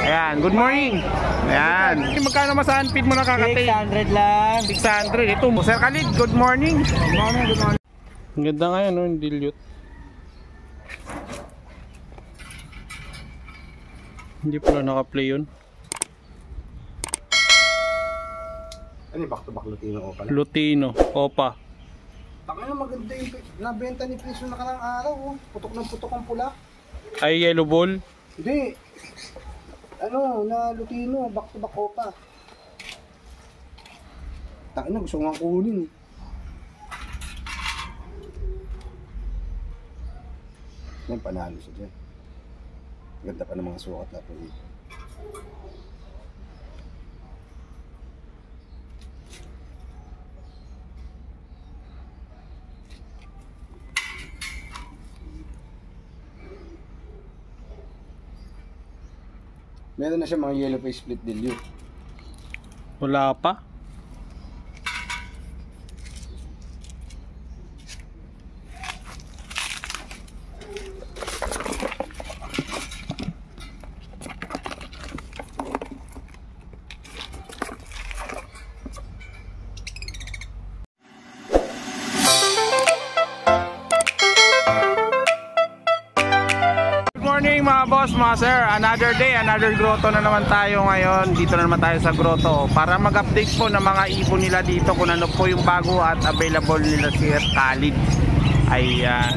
Ayan, good morning. Ayan. Magkano masahan feed mo nakakatay? 600 lang. 600. Ito, Sir Khalid, good morning. Good morning, good morning. Ang ganda nga yan, no? Yung dilute. Hindi pala naka-play yun. Ano yung back to back Lutino Opa? Lutino, Opa. Taka na maganda yung nabenta ni Piso nakarang araw. Oh. Putok ng putok ang pula. Ay, yellow ball. Hindi. Ano, na Lutino, back to back Opa. Taka na, gusto ko nga kunin. Yan, panalo siya dyan. Ganda pa ng mga sukat na po dito. Meron na siya mga yellow face split dilute. Wala pa. Morning mga boss, mga sir. Another day, another grotto na naman tayo ngayon. Dito na naman tayo sa grotto para mag-update po ng mga ibon nila dito kung ano po yung bago at available nila si Sir Khalid. Ayan.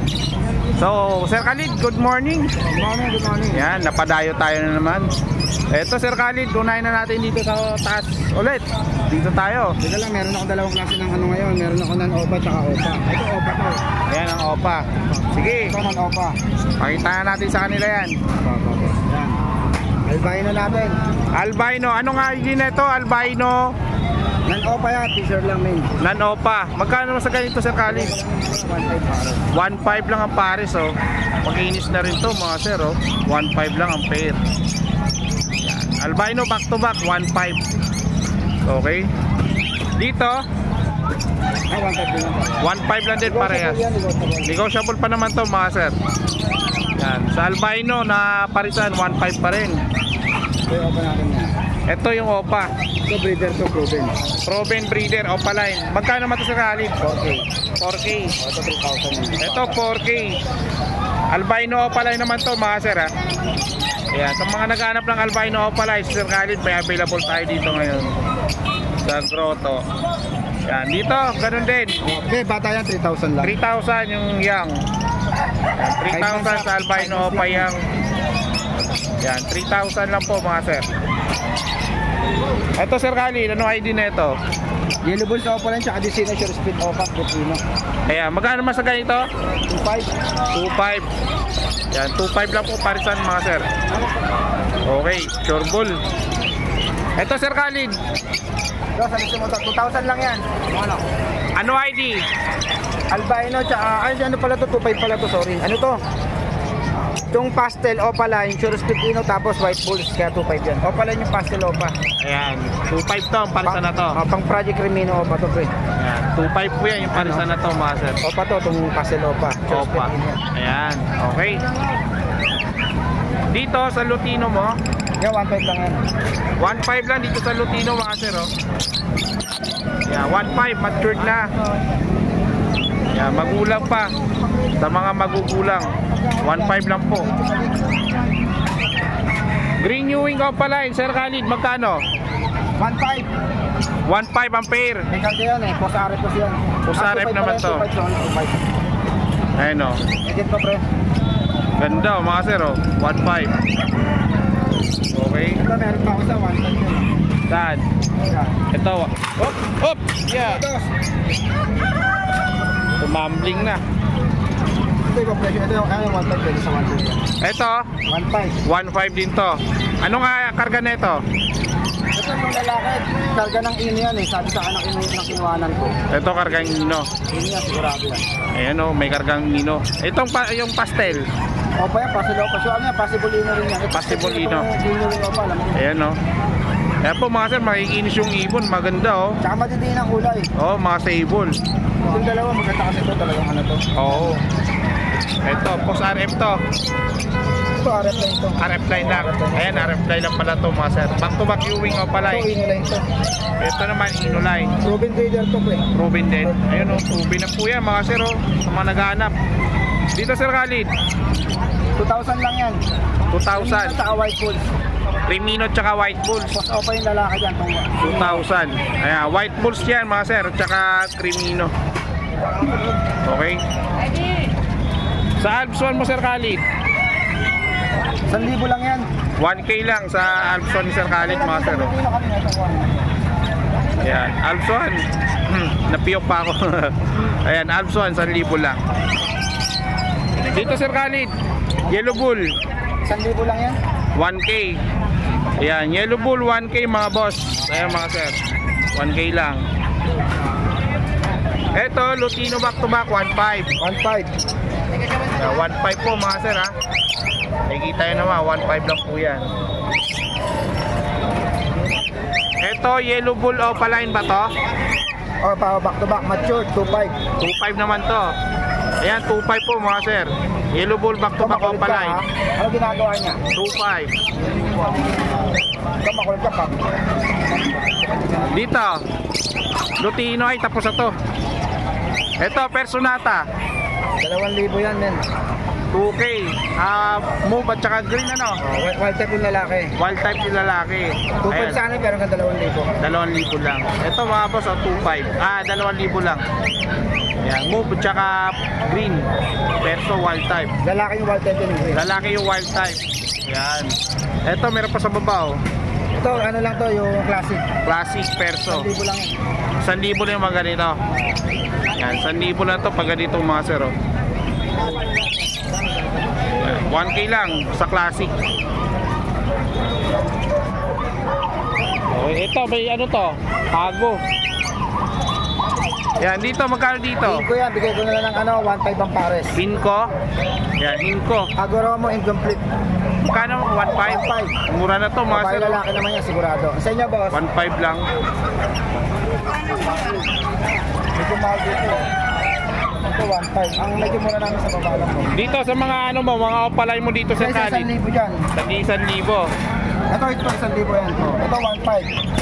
So, Sir Khalid, good morning. Good morning, good morning. Yan, napadayo tayo na naman. Eto Sir Khalid, unahin na natin dito sa taas ulit. Dito tayo. Teka lang, meron ako dalawang klase ng ano ngayon. Meron ako ng Opa tsaka Opa. Ito Opa to. Ayan ang Opa. Sige, Ito ng Opa. pakita na natin sa kanila yan. Opa. Yan. Albino natin. Albino, ano nga yun ito? Albino Ng Opa yan, t-shirt lang main. Nan-Opa. Magkano sa ganito Sir Khalid? 1.5 para. 1.5 lang ang pares, oh. Makinis na rin to mga sir, oh. 1.5 lang ang pair. Yan. Albino back to back 1.5. Okay. Dito Ah, 1.5 din lang. 1.5 lang din parehas. Negotiable pa naman to mga sir. Yan. Sa albino na parisan 1.5 pa rin. Ito yung Opa natin yan. Ito yung Opa. Ito breeder to proven. Proven breeder Opa line. Magkano naman to Sir Khalid? 4K. 4K. Ito 3,000. Ito 4K. Albino Opaline naman to mga sir, ha. Ayan, sa mga naghahanap ng albino Opaline, Sir Khalid, may available tayo dito ngayon sa grotto. Ayan, dito ganun din. Okay, bata yan 3,000 lang. 3,000 yung yang. 3,000 sa albino Opa yang. Ayan, 3,000 lang po mga sir. Ito Sir Khalid, ano ID na ito? Yellow balls Opa lang, tsaka Disino Short Speed Opa, Lutino. Ayan, magkano naman sa ganito? 2.5. 2.5. Yan, 2.5 lang po parisan mga sir. Okay, sure bull. Ito Sir Khalid, Ito, sa gusto mo to, 2,000 lang yan. ano ID? Albino, tsaka, ano pala to, 2.5 pala to, sorry. Ano to? Itong pastel Opa line, Short Speed Ino, tapos white bulls, kaya 2.5 yan. Opa line yung pastel Opa. Ayan, 2.5 to ang parisan na to. Pang Project Remino Opa to, pre. Ayan, 2.5 po yan yung parisan na to mga sir. Opa to, itong pastel Opa. Short Opa. Speed Ino. Ayan, okay. Dito sa Lutino mo, Yan, 1.5 lang yan. 1.5 lang dito sa Lutino mga sir, oh. Ayan, 1.5, matured na. Ayan, magulang pa. Sa mga magugulang, 1.5 lang po. Green Ewing Opa line, Sir Khalid, magkano? 1.5. 1.5 ang pair. May kante yan eh, Posarep po siya. Posarep naman to. 2.5. Ayun, oh. Edit pa, pre. Ganda, oh, mga sir, oh. 1.5. Okay. Ito, meron pa ako sa 1.5 yun. Saan? Yan. Ito. Hop, hop. Yeah. Tumambling na. Ito yung presyo. Ito yung 1.5 pwede sa 1.5. Ito, 1.5. 1.5 din to. Ano nga karga nito? Ito yung lalaki. Karga ng ino yan eh. Sabi sa akin ng kinuhanan ko. Ito kargang Nino. Ino yan, sigurado yan. Ayan, oh, may kargang Nino. Itong yung pastel. Opa yan, possible Opa. So ano yan, possible ino rin yan. Possible ino. Ino rin Opa, alam mo. Ayan, oh. Kaya po mga sir, makikinis yung ibon. Maganda, oh. Tsaka matitiin ang kulay. Oh, mga sable. Itong dalawa, maganda kasi ito talagang ano to. Oo. Ito, post RF to. Ito Ito, RF line ito. RF line lang. Ayan, RF line lang pala to mga sir. Back to back Ewing Opaline. Ito, ino line ito. Ito naman Ino line. Proven breeder to po eh. Proven din. Ayun oh, proven na po yan mga sir oh. Sa mga naghahanap. Dito Sir Khalid, 2,000 lang yan. 2,000. Sa white bulls. Remino tsaka White Bulls. Post opa yung lalaki dyan. 2,000. Ayan, White Bulls yan mga sir. Tsaka Remino. Okay. Sa Alps 1 mo Sir Khalid, 1,000 lang yan. 1K lang sa Alps 1 ni Sir Khalid mga sir oh. Ayan, Alps 1. Napiyok pa ako. Ayan, Alps 1, 1,000 lang. Dito Sir Khalid, Yellow Bull, 1,000 lang yan. 1K. Ayan, Yellow Bull 1K mga boss. Ayan mga sir, 1K lang. Eto, Lutino back to back 1.5. 1,500. 1.5 po mga sir ha. Nakikita nyo naman, 1.5 lang po yan. Eto, Yellow Bull Opaline ba to? O, back to back, mature, 2,500. 2.5 naman to. Ayan, 2.5 po mga sir. Yellow Bull back to back Makulit ka, Opaline. ha? Ano ginagawa niya? 2.5. Ito, makulit ka pa. Dito, Lutino ay tapos na to. Eto, Personata 2,000 yan, men. 2K. Move at saka green ano. Wild type yung lalaki. Wild type yung lalaki. 2,500 sana pero hanggang 2,000. 2,000 lang. Ito mga boss, 2.5. 2,000 lang. Yan, move at saka green. Perso wild type. Lalaki yung wild type yun. Lalaki yung wild type. Yan. Ito, meron pa sa baba oh. Ito, ano lang to, yung classic. Classic Perso. 1,000 lang yan. 1,000 lang yung mga ganito. Yan, 1,000 lang to pag ganito mga sir oh. Yan, 1K lang sa classic. Okay, ito may ano to? Hago. Yan, dito magkano dito? Ko yan, bigay ko na lang ng ano, 1,500 ang pares. Inco. Yan, Inco. Agoro mo incomplete. Magkano? 1.5. Mura na to mga Babae sir. lalaki naman yan sigurado. Sa inyo boss, 1.5 lang. medyo mahal dito. Ito 1,500. Ang medyo mura namin sa baba lang po. Dito sa mga ano mo, mga opalay mo dito sa Sa Khalid. 1,000 dyan. Sa 1,000. Ito 1,000 yan. Ito 1,500. Ito 1,000.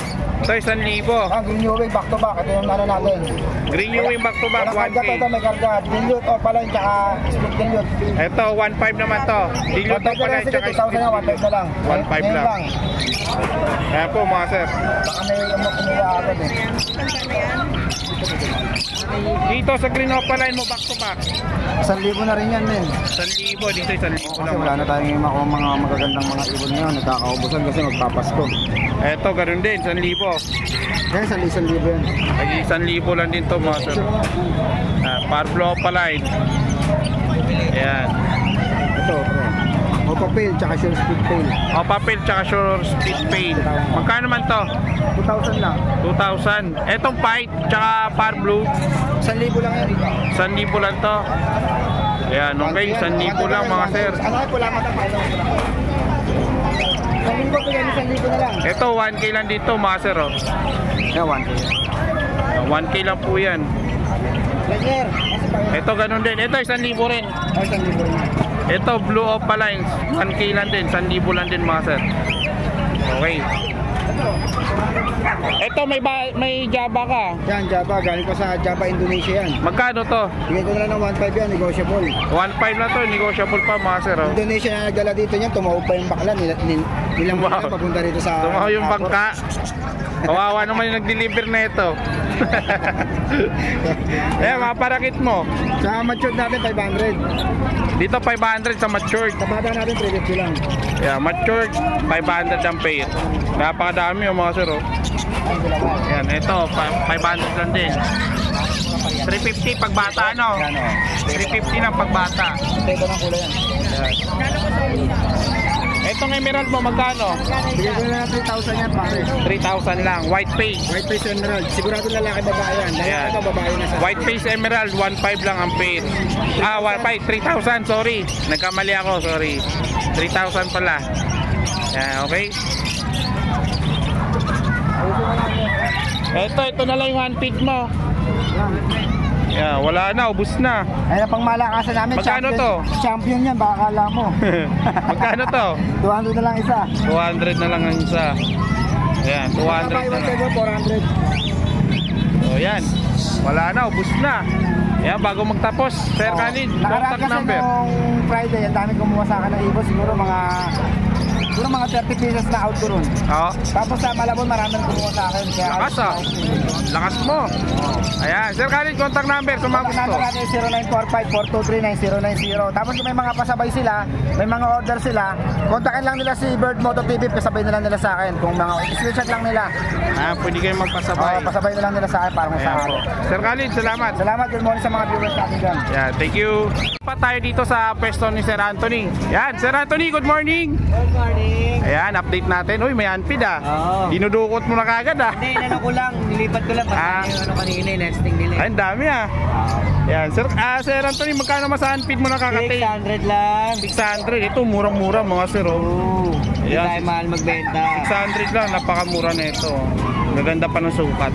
Green New Way back to back. Ito yung ano natin. Green New Wing back to back Walang karga 1K. to, may karga. Dilute o pala yung tsaka split dilute. Ito 1.5 naman to. Dilute Dilute opalay sige, tsaka 2,000 na, 1,500 na lang. 1,500 Ngayon lang. Ayan po mga sir. Baka may kumuha agad eh. Dito sa green opalay mo back to back. 1,000 na rin yan, men. 1,000 dito 1,000 Kasi lang. wala na tayong makuha mga magagandang mga ibon ngayon. Nagkakaubusan kasi magpapasko. Ito ganoon din 1,000. Kaya 1,000 yan. Lagi 1,000 lang din to mga sir. Parblo opalay. Ayan. Ito, bro. Opa pail, tsaka sure speed pail. Papel tsaka sure speed pain. Magkano man to? 2,000 lang. 2,000. Etong fight tsaka Parblo 1,000 lang yan. 1,000 lang to. Ayan, okay, 1,000 lang mga sir. Ano ay pula mata pa ito. 1,000 ko yan, 1,000 na lang. Ito 1K lang dito mga sir oh. Yeah, 1K. 1K lang po yan. Lager. Ito ganun din. Ito 1,000 rin. Ay, 1,000 lang. Ito Blue Opalines 1K lang din. 1,000 lang din mga sir. Okay. Ito may Java ka. Yan, Java. Galing pa sa Java, Indonesia yan. Magkano to? Bigay ko na lang ng 1,500 yan, negotiable. 1.5 na to. Negotiable pa mga sir oh. Indonesia na nagdala dito niyan, tumawag pa yung bakla. Nilang Wow. wow. Papunta rito sa... Tumahaw yung bangka. Kawawa naman yung nag-deliver na ito. Eh, mga parakit mo. Sa matured natin, 500. Dito 500 sa matured. Sa bata natin, 350 lang. Yeah, matured 500 ang pair. Napakadami yung mga sir oh. Yan, ito 500 lang din. 350 pag bata ano? 350 lang pag bata. Ito ng kulay yan. Itong emerald mo magkano? Bigyan ko na lang 3,000 yan, pare. 3,000 lang. White face. White face emerald. Sigurado lalaki babae yan. Ayan. Lalaki ba babae na sa... White face emerald 1.5 lang ang pair. 1.5 3,000 sorry. Nagkamali ako, sorry. 3,000 pala. Yan, okay. Ito na lang yung handpick mo. Yan. Yeah, wala na, ubus na. Ayun ang pang malakasan namin. Magkano to? Champion yan, baka akala mo. Magkano to? 200 na lang isa. 200 na lang ang isa. Ayan, 200 na lang. 400. So yan, wala na, ubus na. Ayan, bago magtapos, Sir Khalid, Nakaraan contact kasi number. nung Friday, ang dami kumuha sa akin ng ibon. Siguro mga 30 pieces na out ko ron. Oo. Tapos sa Malabon, maraming kumuha sa akin. Kaya Lakas ah. Lakas mo. Ayan, Sir Khalid, contact number sa mga Ang gusto. number natin is 0945-423-9090. Tapos kung may mga pasabay sila, may mga order sila, kontakin lang nila si Bird Moto TV, kasabay na lang nila sa akin. Kung mga screenshot lang nila, Pwede kayong magpasabay. pasabay na lang nila sa akin para Ayan sa po. Sir Khalid, salamat. Salamat, good morning sa mga viewers natin dyan. Yeah, thank you. Pa tayo dito sa pwesto ni Sir Anthony. Yan, Sir Anthony, good morning. Good morning. Ayan, update natin. Uy, may unfeed ah. Oo. Dinudukot mo na kagad ah. Hindi, inano ko lang, nilipat ko lang kasi yung ano kanina, yung nesting nila. Ay, ang dami ah. Yan, Sir Anthony, magkano mas unfeed mo na kakatay? 600 lang. 600. Ito, murang-mura mga sir. Oh. Hindi Ayan. tayo mahal magbenta. 600 lang, napakamura nito. Maganda pa ng sukat.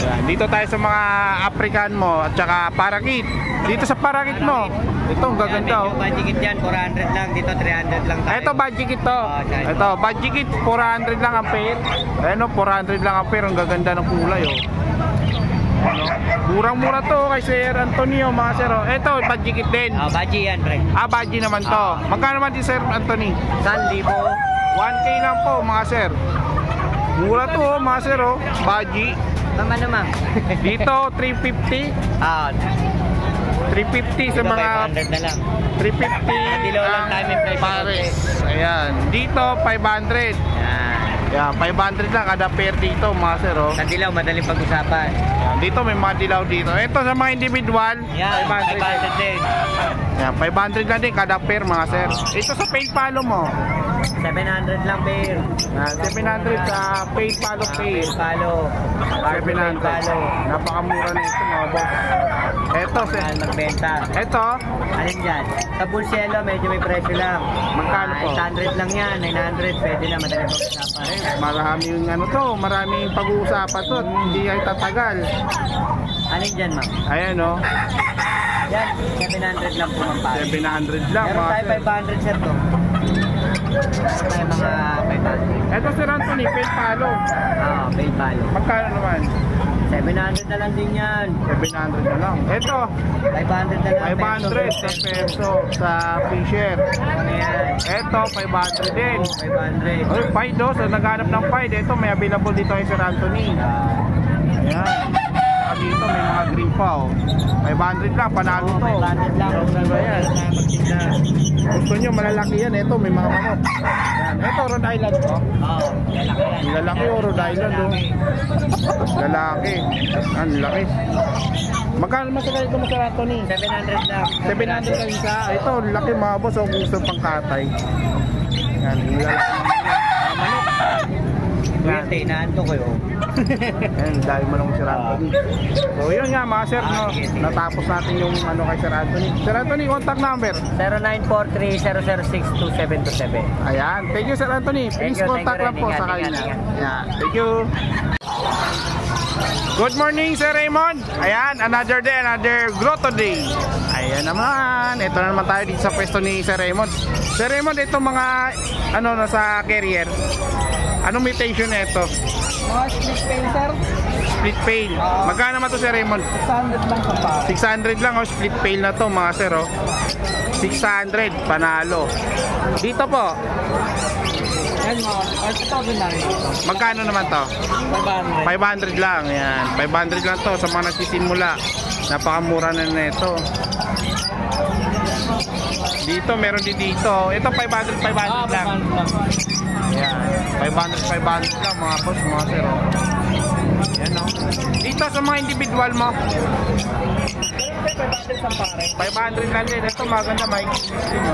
Ayan. Dito tayo sa mga African mo at saka parakit. Dito sa parakit mo. Ito, ang gaganda oh. Yung budget yan, 400 lang. Dito, 300 lang tayo. Ito, budget to. Okay. Ito, budget 400 lang ang pair. Ayan o, 400 lang ang pair. Ang gaganda ng kulay oh. Ano? Murang-mura to kay Sir Antonio mga sir oh. Ito, budget din. Budget yan, pre. Budget naman to. Magkano naman din Sir Anthony? 1,000. 1K lang po mga sir. Mura to oh, mga sir oh. Budget. Naman. Dito 350. 350 sa Dito, mga 500 na lang. 350 Dilaw lang ang tayo, may presyo pares. Ayan. Dito 500. Yan. Yan, 500 lang kada pair dito mga sir oh. Sa dilaw, madaling pag-usapan. Yan, dito may mga dilaw dito. Ito sa mga individual, Yan, 500. 500 din. Yan, 500 lang din kada pair mga sir. Ito sa paid palo mo. 700 lang, pair. Yan, 700 sa paid palo pair. Palo. 700. Palo. Napakamura nito mga boss. Ito, Yan, magbenta. ito, Alin dyan? Sa Bulselo, medyo may presyo lang. Magkano po? 800 lang yan, 900, pwede na, madaling pag-usapan. maraming ano to, maraming pag-uusapan to, hindi ay tatagal. Alin dyan, ma'am? Ayan oh, Yan, 700 lang po ng palo. 700 lang Meron mga tayo sir. 500, sir, to. Meron tayo mga 500. Ito Sir Anthony, paid palo. Paid palo. Magkano naman? 700 na lang din yan. 700 na lang. Ito, 500 na lang. 500 sa peso sa Fisher. Ano yan? Ito, 500 din. 500. Oy, Pied oh, so naghanap ng Pied. Ito, may available dito kay Sir Anthony. Ayan. Saka dito, may mga green pa oh. 500 lang, panalo to. 500 lang. Ano ba yan? Magtinda. Gusto nyo, malalaki yan. Ito, may mga manok. Ayan. Ito, Rhode Island to. Lalaki yan. Lalaki oh, Rhode Island oh. Lalaki. Ang laki. Magkano naman sa ganito mo Sir Anthony? 700 lang. 700 lang isa. Ito, laki mga boss. O gusto pang katay. Yan, lalaki naman yan. Manok. Yan, inaanto ko yun. Ayan, dahil mo lang Sir Anthony. So yun nga mga sir, no? Natapos natin yung ano kay Sir Anthony. Sir Anthony, contact number. 0943-006-2727. Ayan, thank you Sir Anthony. Please Thank you, contact lang po Ingat, sa ingat, kanya. ingat. Yeah, thank you. Good morning Sir Raymond. Ayan, another day, another grotto day. Ayan naman, ito na naman tayo dito sa pwesto ni Sir Raymond. Sir Raymond, ito mga ano nasa carrier. Anong mutation na ito? Mga split pain, sir. Split pail. Magkano naman to Sir Raymond? 600 lang sa pa. 600 lang oh, split pail na to mga sir oh. 600 panalo. Dito po, Yan mga, ito lang. magkano naman to? 500. 500 lang. Yan. 500 lang to sa mga nagsisimula. Napakamura na nito. Dito meron din dito. Ito 500 lang. Yan. 500 lang mga boss, mga sir oh. Yan oh. Dito sa mga individual mo. 500 lang din. Ito maganda Mike. Sino?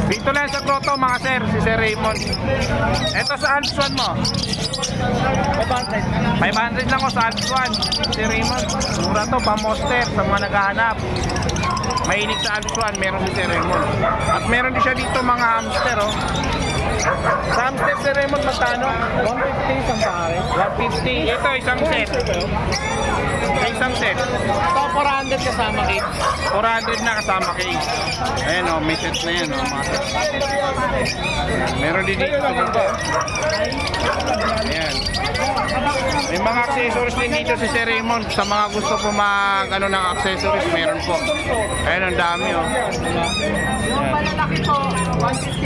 Dito lang sa grotto mga sir, si Sir Raymond. Ito sa Alps 1 mo. 500 lang ko sa Alps 1. Si Raymond. Mura to, pa-monster sa mga naghahanap. Mahilig sa Alps 1, meron si Sir Raymond. At meron din siya dito mga hamster oh. Sa hamster Sir Raymond, magkano? 150 isang pare. 150. Ito, isang set. Isang set. Ito 400 kasama cake. 400 na kasama cake. Ayan o, may set na yan o. Meron din dito sa baba. Ayan. May mga accessories din dito si Sir Raymond. Sa mga gusto po mag ano ng accessories, meron po. Ayan, ang dami o.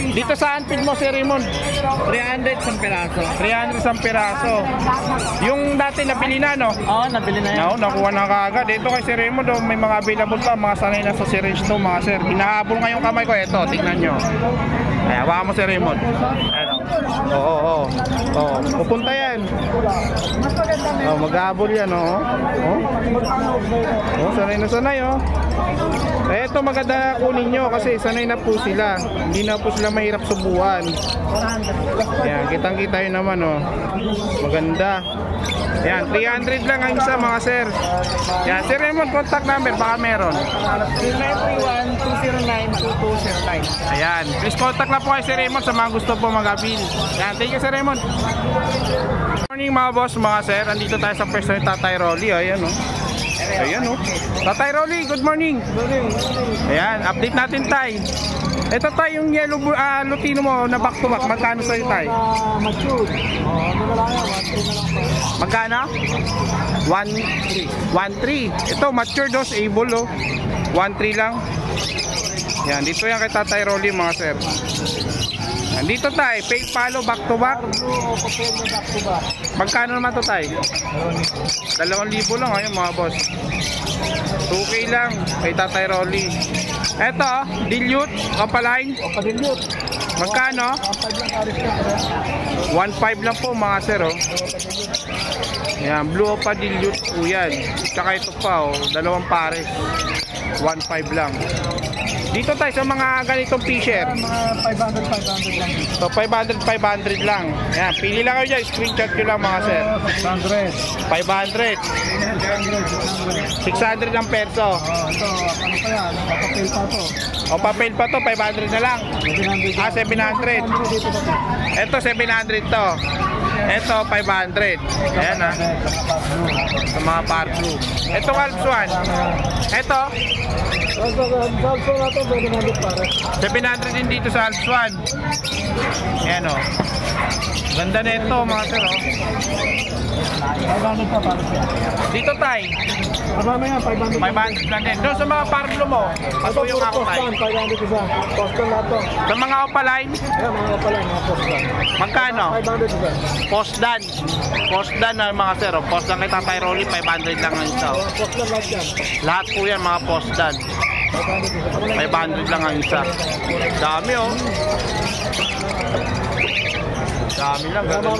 Dito saan feed mo, Sir Raymond? 300 isang piraso. 300 isang piraso. Yung dati nabili na, no? Oo, nabili na yan. No, nakuha na kaagad. Ito kay Sir Raymond, oh, may mga available pa. Mga sanay na sa syringe to, mga sir. Hinahabol nga yung kamay ko. Ito, tingnan nyo. Ay, hawakan mo, Sir Raymond. Ayan, oo. Pupunta yan. Maghabol yan, oh. Sanay na sanay, oh. Ito maganda kunin nyo kasi sanay na po sila. Hindi na po sila mahirap subuan. Yan, kitang-kita yun naman, oh. Maganda. Yan, 300 lang ang isa, mga sir. Yan, Sir Raymond, contact number, baka meron. 0931-209-2209. Ayan, please contact na po kay Sir Raymond sa mga gusto po mag-avail. Yan, thank you, Sir Raymond. Good morning, mga boss, mga sir. Andito tayo sa pwesto ni Tatay Rolly. Ayan, oh. Ayan, oh. Tatay Rolly, good morning. Ayan, update natin, Tay. Ito, Tay, yung yellow lutino mo na back to back. Magkano sa'yo, Tay? Matured. Ano na lang yan, 1-3 na lang. Magkano? 1-3. Ito, mature dos, able, oh. 1-3 lang. Yan, dito yan kay Tatay Rolly, mga sir. Dito, Tay, pay follow back to back. Magkano naman to, Tay? 2,000 lang, ayun, mga boss. 2K lang kay Tatay Rolly. Eto, dilute, opaline. Dilute. Magkano? 1.5 lang po, mga sir, oh. Yan, blue opa dilute po yan. Tsaka ito pa, oh, dalawang pares. 1.5 lang. Dito tayo sa mga ganitong t-shirt. Mga 500 lang. So 500 lang. Yan, pili lang kayo dyan. Screenshot nyo lang, mga sir. 600. 500. 600 ang perso. Ito, ano pa yan? Papel pa to. O papel pa to, 500 na lang. 700. Ito 700 to. Ito 500. Ayan, ha. Sa mga par blue. Ito Alps 1. Ito 700 din dito sa Alps 1. Ayan, o. Ganda na ito, mga sir, o. Dito, Tay. 500 lang din. Doon sa mga par blue mo, pasuyong ako, Tay. 500 isa. Postal na to. Sa mga opaline, Ayan, mga pala, mga postal. magkano? 500 isa. Postdan. Postdan na, mga sir, o. Postdan kay Tatay Rolly, 500 lang ang isa, o. Postal lahat yan. Lahat po yan, mga postdan. 500 lang ang isa. Dami, oh. Dami lang, ganda.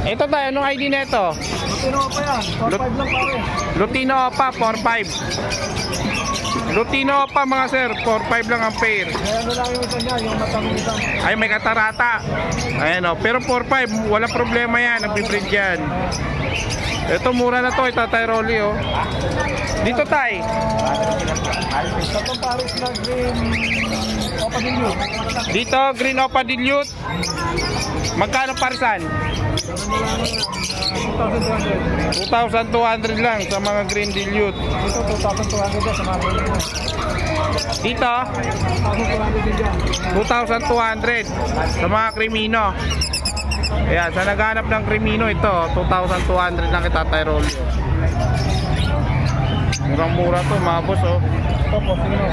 Ito tayo, anong ID na ito? Lutino pa yan. 4-5 lang pare. Lutino pa, 4-5. Lutino pa, mga sir, 4-5 lang ang pair. Kaya ano lang yung isa niya, yung matang-isang. Ay, may katarata. Ayan, oh. Pero 4-5, wala problema yan, nagbibreed yan. Ito, mura na to, Tatay Rolly, oh. Dito, Tay. Tatang pares na green Opa Dilute. Dito, green opa dilute. Magkano parisan? 2,200 lang sa mga green dilute. Dito 2,200 din sa mga green. Dito, 2,200 din dyan. 2,200 sa mga krimino. Ayan, sa naghanap ng krimino ito, 2,200 lang kita, Tatay Rolly. Murang-mura to, mga boss, oh. Ito, Postino.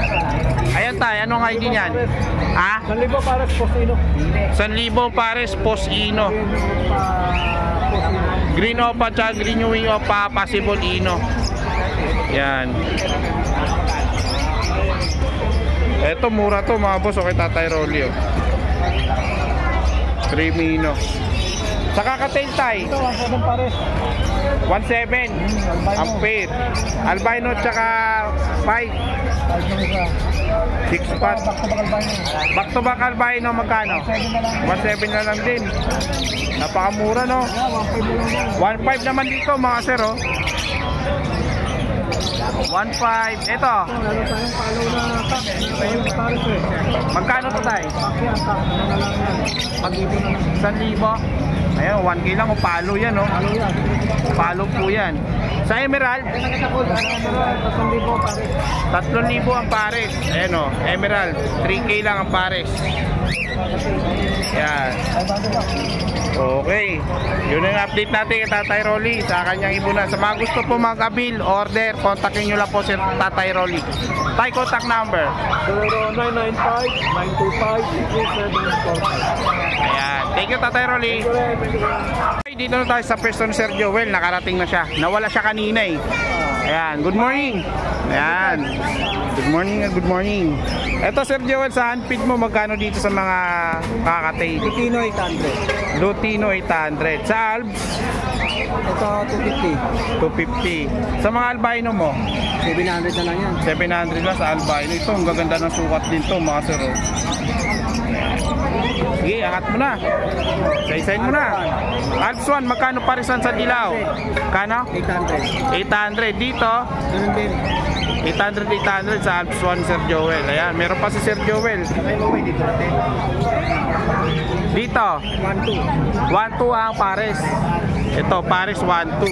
Ayan, Tay, anong ID niyan? Ha? 1,000 pares Postino. 1,000 pares, Postino. Green opa tsaka green wing opa, possible ino. Yan. Eto, mura to, mga boss, okay, Tatay Rolly, oh. Crimino. Sa kakatail, Tay, Ito, 1,700 pares. 1,700 ang pair. Albino tsaka 5. 6 pot. Back to back albino, magkano? 1,700 na lang din. Napakamura, no? 1,500 naman dito, mga sir, oh. 1.5. Ito. Meron tayong follow na pack. Ayun, pares eh. Magkano to tayo? Pakyan, pack. Ano na lang yan. Pag-ibig na lang. 1,000. Ayan, 1K lang. O palo yan, oh. Follow yan. Palo po yan. Sa Emerald, 3,000 pares. 3,000 ang pares. Ayan, oh. Emerald, 3K lang ang pares. Yan. Okay. Yun ang update natin kay Tatay Rolly sa kanyang ibunan. Sa mga gusto po mag-abil, order, kontakin nyo lang po si Tatay Rolly. Tay, contact number. 0995-925-3745. Ayan. Thank you, Tatay Rolly. Okay, dito na tayo sa person Sir Joel. Nakarating na siya. Nawala siya kanina eh. Ayan. Good morning. Ayan. Good morning. Good morning. Eto Sir Joel, sa handpid mo, magkano dito sa mga kakatay? Lutino 800. Lutino 800. Sa Albs, Ito 250. 250. Sa mga albino mo, 700 na lang yan. 700 lang sa albino. Ito, ang gaganda ng sukat din to, mga sir. Oh. Sige, angat mo na. Isa-isain mo na. Alps 1, magkano parisan sa dilaw? Kano? 800. 800. Dito, Ganun din. 800 sa Alps 1, Sir Joel. Ayan, meron pa si Sir Joel. May maway dito natin. Dito, 1-2. 1-2 ang pares. Ito, pares 1-2.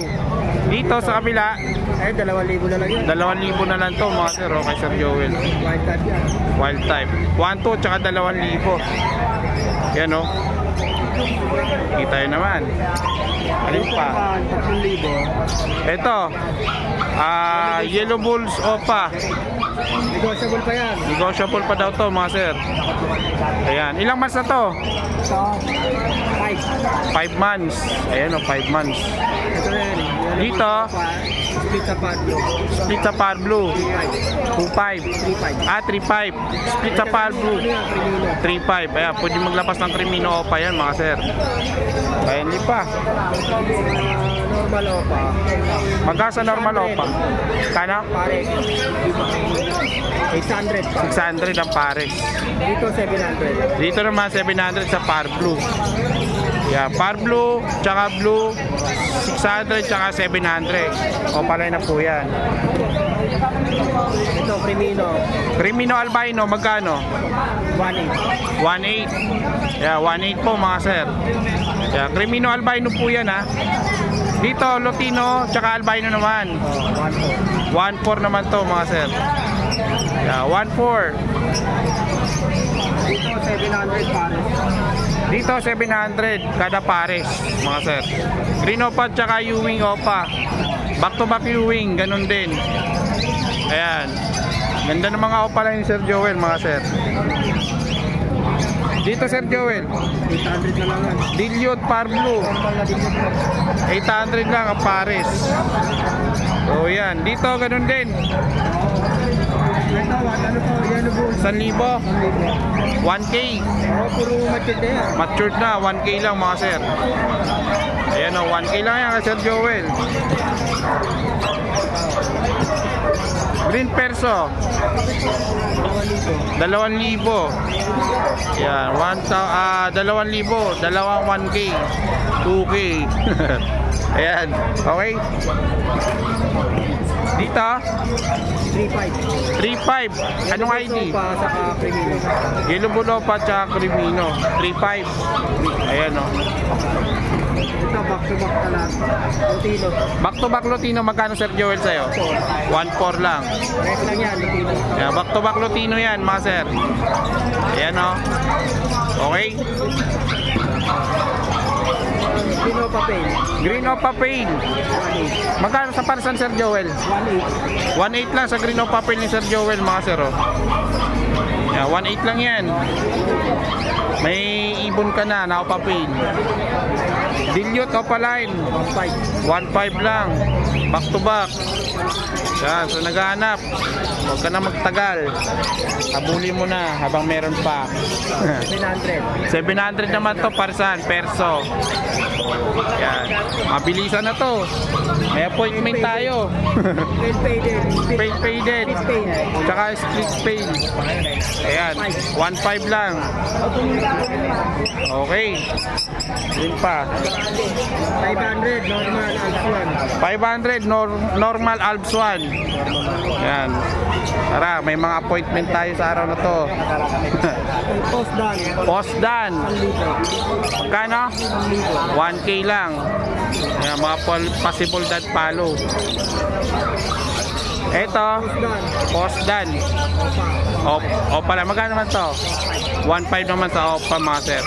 Dito sa kabila, Eh, 2,000 na lang yan. 2,000 na lang to mga sir, oh, kay Sir Joel. Wild card yan. Wild type. 1-2 tsaka 2,000. Yan oh. Kita yun naman. Alin pa? 3,000. Ito. Yellow Bulls Opa. Negotiable pa yan. Negotiable pa daw to mga sir. Ayan. Ilang months na to? Ito, 5. 5 months. Ayan oh, 5 months. Ito yan. Dito. Split sa Pablo. Split sa Par Blue. 2.5. 3,500. 3.5. Split sa Par Blue. 3.5. Ayan, pwede maglapas ng Crimino Opa yan mga sir. Ayan pa. Normal opa. Magkasa normal Opa? Kano? Pare. 800 pa. 600 ang pares. Dito 700. Dito naman 700 sa Par Blue. Yeah, Par Blue, tsaka Blue, 600 tsaka 700. O palay na po yan. Ito Crimino. Crimino Albino, magkano? 1.8. 1.8. Yeah, 1.8 po mga sir. Yeah, Crimino Albino po yan ha. Dito, Lutino, tsaka Albino naman. 1.4 naman to mga sir. Yeah, 1.4. Dito 700 pare. Dito 700 kada pares mga sir. Green Opa tsaka Ewing Opa. Back to back Ewing, ganun din. Ayan. Ganda ng mga Opa lang ni Sir Joel mga sir. Dito Sir Joel, 800 na lang yan. Dilute Par Blue. Normal na dito. 800 lang ang pares. O yan. Dito ganun din. Ito, ano to? Yellow Bulls. 1,000. 1K. Oh, puro matured na yan. Matured na. 1K lang mga sir. Ayan o. 1K lang yan kay Sir Joel. Green Perso 2,000. Yan, 2,000, dalawang 1K, 2K. Ayan, okay. Dito 3.5. 3.5. Anong ID? Pa sa Crimino. Yellow Bulopa at Crimino 3.5. Ayan o. Ito, back to back talaga. Lutino. Back to back Lutino, magkano Sir Joel sa'yo? 1.4 lang. Ref lang yan, Lutino. Ayan, back to back Lutino yan mga sir. Ayan o. Okay. Lutino papel. Green Opa Pain. 1.8. Magkano sa parsan Sir Joel? 1.8. 1.8 lang sa Green Opa Pain ni Sir Joel mga sir. Oh. Yeah, 1.8 lang yan. May ibon ka na, Opa Pain. Dilute Opa Line. 1.5. 1.5 lang. Back to back. Yan, so naghahanap. Huwag ka na magtagal. Habulin mo na habang meron pa. 700. 700 naman to parsan, perso. Yan. Mabilisan na to. May appointment tayo. Fail pay din. Paid paid. Split pay. Tsaka split pay. Ayan. 1.5 lang. Okay. Yun pa. 500 normal Alps 1. 500 normal Alps 1. Yan. Tara, may mga appointment tayo sa araw na to. Post dan. Post dan. Magkano? 1K lang. Yan, mga possible dad follow. Ito, post dan. Opa lang. Magkano naman to? 1.5 naman sa Opa, mga sir.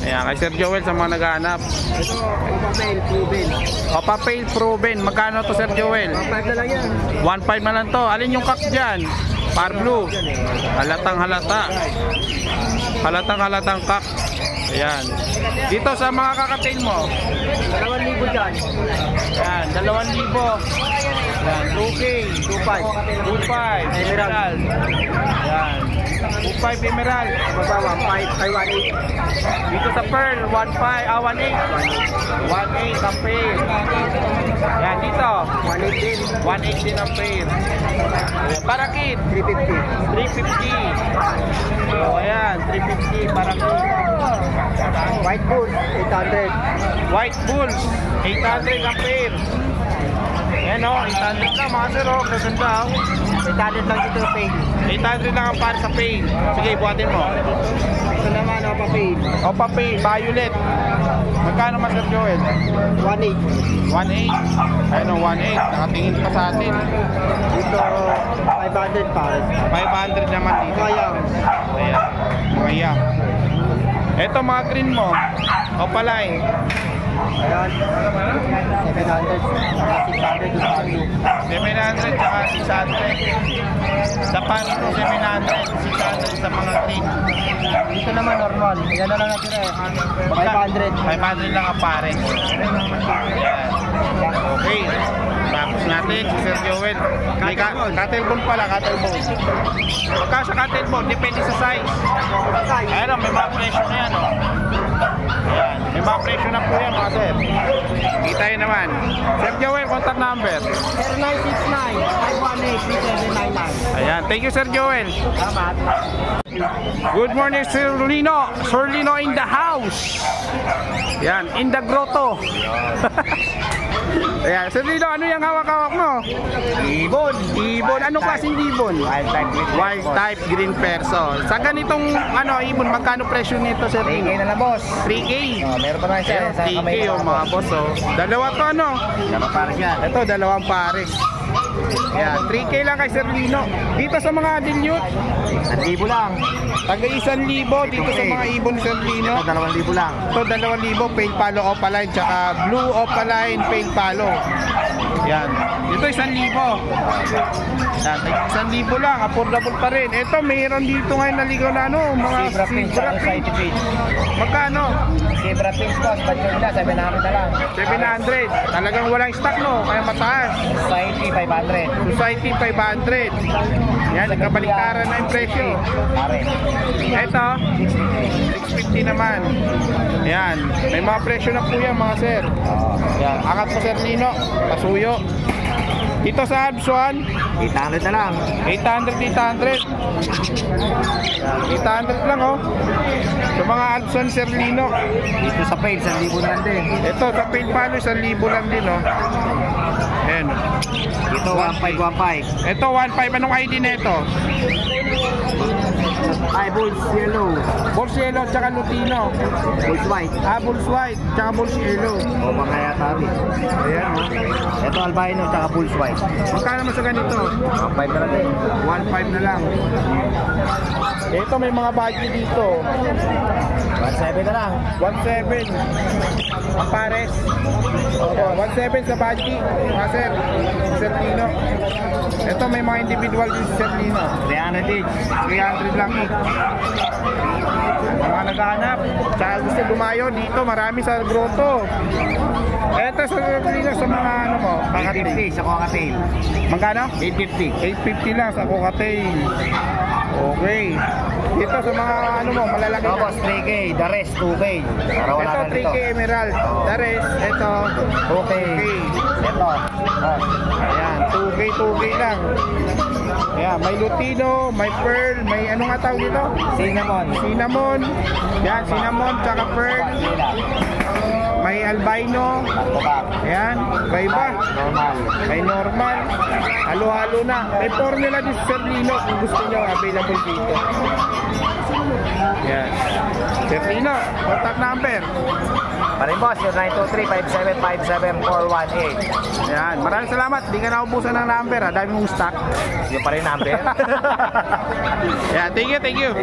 Ayan, kay Sir Joel sa mga naghahanap. Ito, Opa-Fail, proven. Opa-Fail proven. Magkano to, Sir Joel? 1.5 na lang yan. 1.5 na lang to. Alin yung kak dyan? Par blue. Halatang halata. Halatang kak. Ayan. Dito sa mga kakatail mo. 2,000 dyan. Ayan, 2,000. Ayan, 2K. 2.5. Emerald. Ayan. 2.5 emerald. Baba, 1.5, ay 1.8. Dito sa pearl, 1.8. 1.8 ang pair. Ayan, dito. 1.8 din. 1.8 din ang pair. Ayan, parakit. 350. 350. So, ayan, 350 parakit. White bull, 800. White bulls, 800 ang pair. Ayan o, 800 na mga sir o. Gaganda o. 800 lang dito, paid. 800 lang ang para sa pair. Sige, buhatin mo. Ito naman, Opa-Fail. Opa pair, violet. Magkano mas Sir Joel? 1.8. 1.8. Ayun o, 1.8. Nakatingin pa sa atin. Dito, 500 pa. 500 naman dito. Sayang. Ayan, mga yang. Ito mga green mo. Opaline. Ayan. 700. 600 yung value. 700 saka 600. Sa pares mo 700, 600 sa mga green. Dito naman, normal. Yan na lang natin eh. 500. 500 lang ang pares. Ayan. Okay. Tapos natin si Sir Joel. May cattlebone pala, cattlebone. Pagka sa cattlebone, depende sa size. Ayan o, may mga presyo na yan o. Ayan, may mga presyo na po yan mga sir. Kita yun naman. Sir Joel, contact number. 0969-518-3799. Ayan, thank you Sir Joel. Salamat. Good morning Sir Lino. Sir Lino in the house. Yan, in the grotto. Ayan, Sir Lino, ano yung hawak-hawak mo? Ibon. Ibon, anong klaseng ibon? Wild type green perso. Sa ganitong ibon, magkano presyo nito Sir Lino? 3K na lang, boss. 3K. Meron pa na isa. Ayan, 3K yung mga boss oh. Dalawa to ano? Dalawa para yan. Ito, dalawang pares. Ayan, 3K lang kay Sir Lino. Dito sa mga dilute, 1,000 lang. taga 1,000 dito sa mga ibon ni Sir Lino. Ito, 2,000 lang. Ito 2,000 pale palo opaline tsaka blue opaline pale palo. Yan. Dito 1,000. Yan, 1,000 lang, affordable pa rin. Ito mayroon dito ngayon naligaw na mga Zebra Pins, zebra sa pins. page. Magkano? Zebra Pins, boss. Budget na, 700 na lang. 700. Talagang walang stock no, kaya mataas. Society, 500. Society 500. Yan, kabaliktaran na yung presyo. Pare. Ito 650 naman. Yan, may mga presyo na po yan mga sir. Yan, angat po Sir Lino, pasuyo. Dito sa Abs 1, 800 na lang. 800 lang oh. Sa mga Abs 1 Sir Lino. Dito sa page, 1,000 lang din. Ito sa Paid Palo 1,000 lang din oh. Ayan. Dito, 1,515. Ito 1.5, anong ID na ito? Ay, Bulls Yellow. Bulls Yellow tsaka Lutino. Bulls White. Bulls White tsaka Bulls Yellow. O, mga yata rin. Ayan oh. Ito, Albino, tsaka Bulls White. Magkano naman sa ganito? 1,500 na lang din. 1.5 na lang. Ito may mga budget dito. 1,700 na lang. 1.7. Ang pares. Opo, 1.7 sa budget. Mga sir, Sir Lino. Ito may mga individual din si Sir Lino. 300 each. 300 lang each. Mga naghahanap. Tsaka gusto dumayo dito. Marami sa grotto. Ito sa Lino sa mga ano mo. 850 sa cocktail. Magkano? 850. 850 lang sa cocktail. Okay. Dito sa mga ano mo, malalaki na. Tapos 3K, the rest 2K. Para wala Ito na dito. 3K emerald. The rest, ito 2K. Ito. Ayan, 2K lang. Ayan, may lutino, may pearl, may ano nga tawag dito? Cinnamon. Cinnamon. Yan, cinnamon, tsaka pearl. May albino. Ayan. Iba-iba. Normal. May normal. Halo-halo na. May formula din sa Sir Lino kung gusto nyo. Available dito. Ayan. Sir Lino, contact number. Parin boss, yung 923-5757-418. Ayan. Maraming salamat. Di ka naubusan ng number. Dami mong stock. Yung pa rin number. Ayan. Thank you. Thank you.